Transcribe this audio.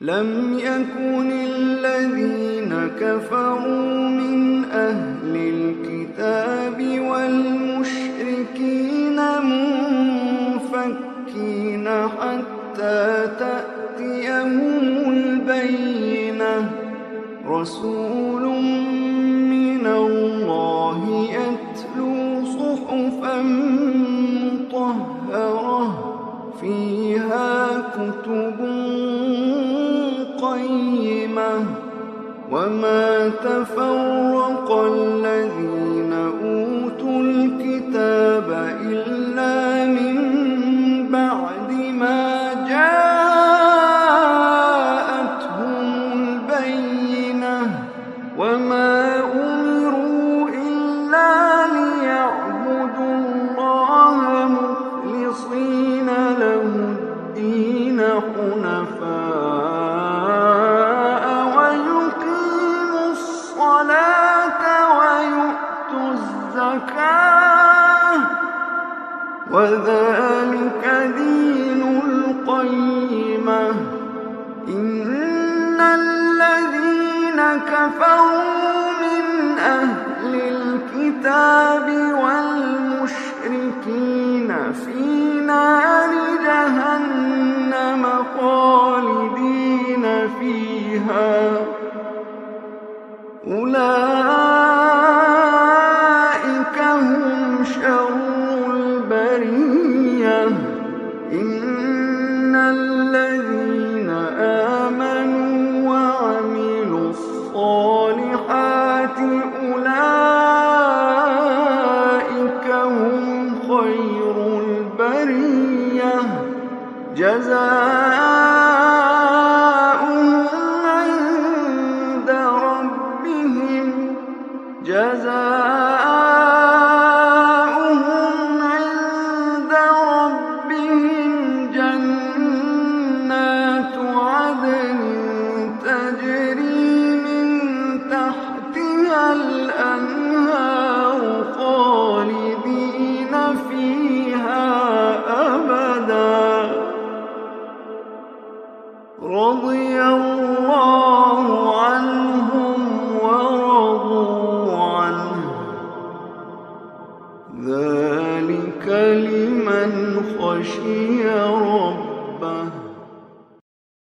لم يكن الذين كفروا من أهل الكتاب والمشركين منفكين حتى تأتيهم البينة رسول من الله يتلو صحفا مطهرة فيها كتب قيمة وما تفرق الذين أوتوا الكتاب إلا من بعد ما جاءتهم البينة وما أمروا إلا ليعبدوا الله مخلصين له الدين حنفاء ويقيموا الصلاة ويؤتوا الزكاة وذلك دين القيمة. إن الذين كفروا من أهل الكتاب والمشركين في نار جهنم خالدين فيها أولئك